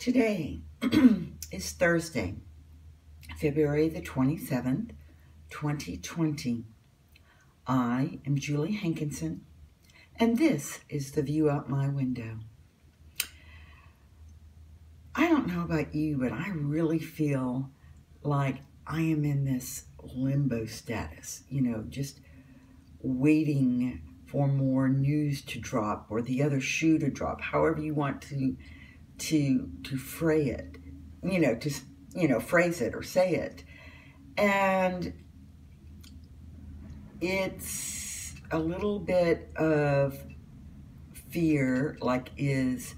Today is Thursday, February the 27th, 2020. I am Julie Hankinson, and this is the view out my window. I don't know about you, but I really feel like I am in this limbo status, just waiting for more news to drop or the other shoe to drop, however you want to fray it, phrase it or say it. And it's a little bit of fear, like, is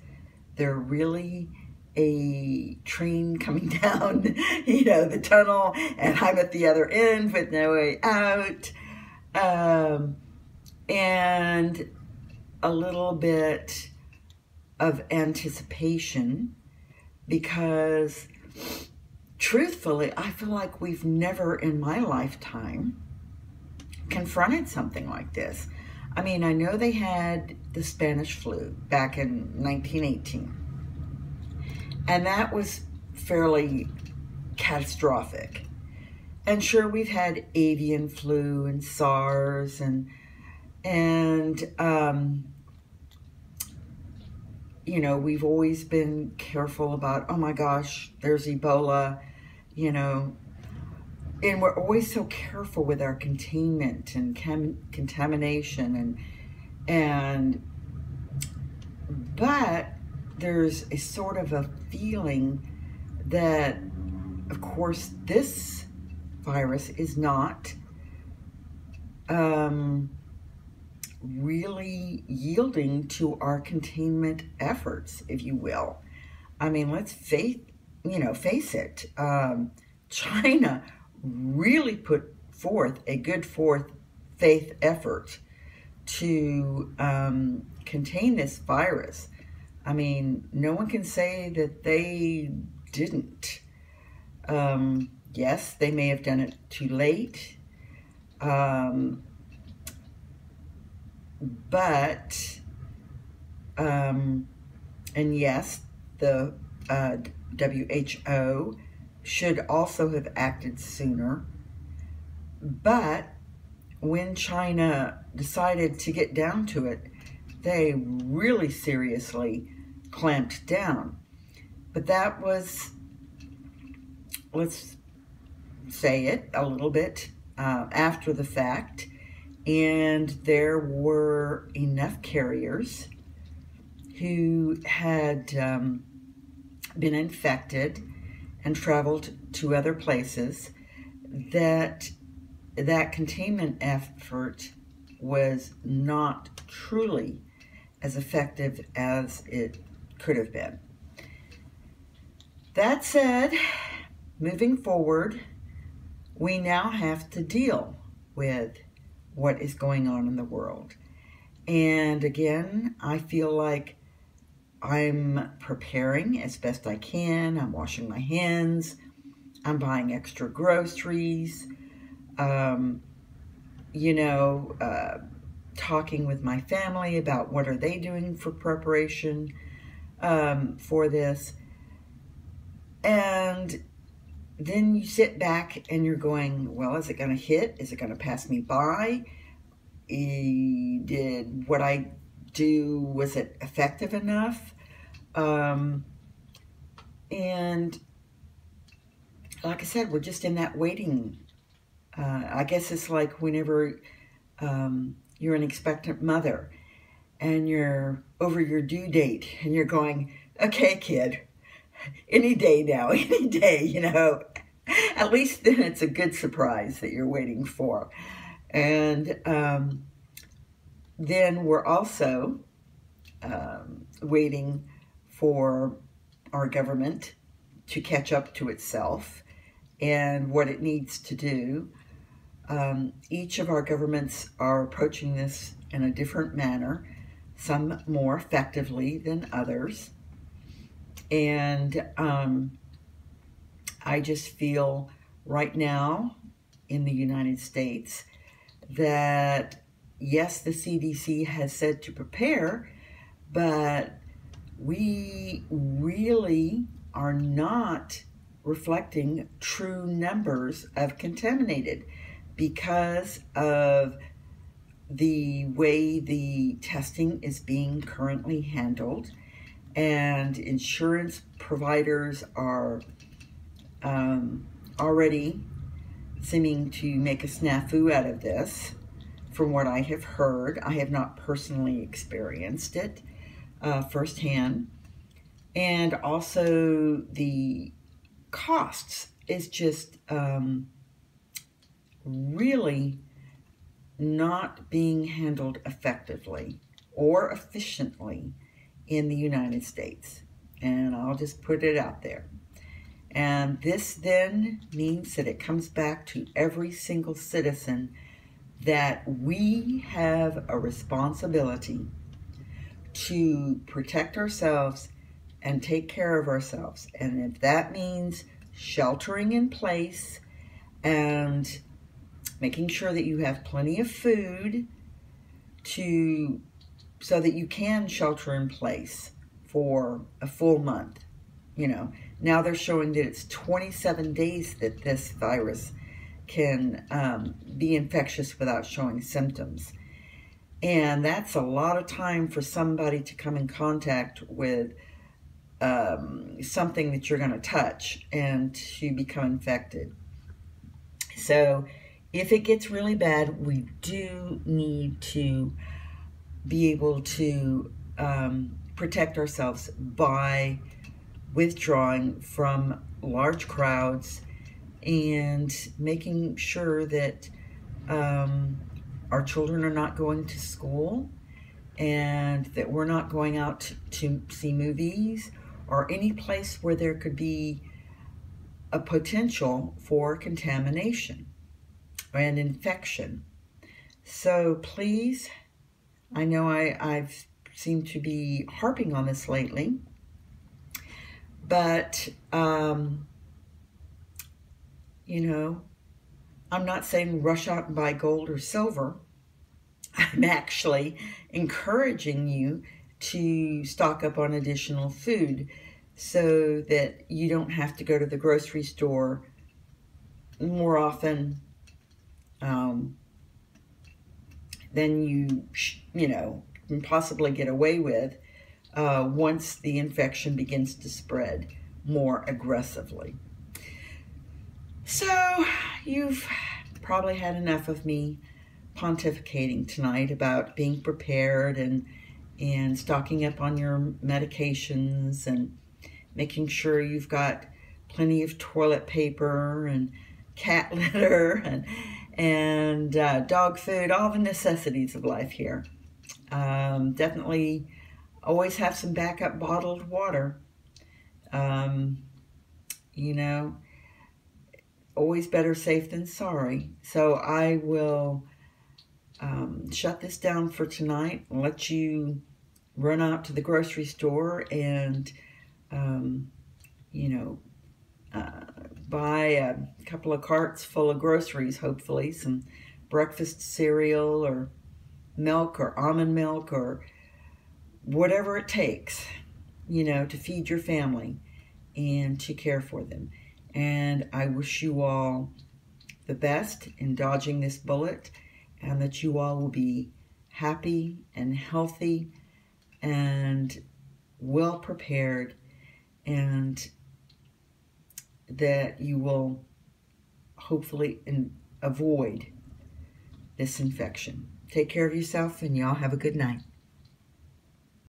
there really a train coming down, the tunnel, and I'm at the other end with no way out? And a little bit of anticipation, because truthfully, I feel like we've never in my lifetime confronted something like this. I mean, I know they had the Spanish flu back in 1918, and that was fairly catastrophic. And sure, we've had avian flu and SARS and we've always been careful about, oh my gosh, there's Ebola, and we're always so careful with our containment and contamination but there's a sort of a feeling that, of course, this virus is not really yielding to our containment efforts, if you will. I mean, let's face it. China really put forth a good faith effort to contain this virus. I mean, no one can say that they didn't. Yes, they may have done it too late. And yes, the WHO should also have acted sooner. But when China decided to get down to it, they really seriously clamped down. But that was, let's say it, a little bit after the fact. And there were enough carriers who had been infected and traveled to other places that containment effort was not truly as effective as it could have been. That said, moving forward, we now have to deal with what is going on in the world. And again, I feel like I'm preparing as best I can. I'm washing my hands. I'm buying extra groceries. Talking with my family about what are they doing for preparation for this. And then you sit back and you're going, well, is it going to hit? Is it going to pass me by? Did what I do, was it effective enough? And like I said, we're just in that waiting. I guess it's like whenever you're an expectant mother and you're over your due date and you're going, okay, kid, any day now, any day, at least then it's a good surprise that you're waiting for. And then we're also waiting for our government to catch up to itself and what it needs to do. Each of our governments are approaching this in a different manner, some more effectively than others. And I just feel right now in the United States that, yes, the CDC has said to prepare, but we really are not reflecting true numbers of contaminated because of the way the testing is being currently handled, and insurance providers are already seeming to make a snafu out of this. From what I have heard, I have not personally experienced it firsthand, and also the costs is just really not being handled effectively or efficiently in the United States. And I'll just put it out there. And this then means that it comes back to every single citizen that we have a responsibility to protect ourselves and take care of ourselves. And if that means sheltering in place and making sure that you have plenty of food so that you can shelter in place for a full month. You know, now they're showing that it's 27 days that this virus can be infectious without showing symptoms. And that's a lot of time for somebody to come in contact with something that you're going to touch and to become infected. So if it gets really bad, we do need to be able to protect ourselves by withdrawing from large crowds and making sure that our children are not going to school and that we're not going out to see movies or any place where there could be a potential for contamination and infection. So please, I know I've seemed to be harping on this lately, but you know, I'm not saying rush out and buy gold or silver. I'm actually encouraging you to stock up on additional food so that you don't have to go to the grocery store more often than you know, can possibly get away with once the infection begins to spread more aggressively. So you've probably had enough of me pontificating tonight about being prepared and stocking up on your medications and making sure you've got plenty of toilet paper and cat litter and dog food, all the necessities of life here. Definitely always have some backup bottled water. You know, always better safe than sorry. So I will shut this down for tonight and let you run out to the grocery store and, you know, buy a couple of carts full of groceries, hopefully, some breakfast cereal or milk or almond milk or whatever it takes, you know, to feed your family and to care for them. And I wish you all the best in dodging this bullet, and that you all will be happy and healthy and well prepared, and that you will hopefully avoid this infection. Take care of yourself, and y'all have a good night.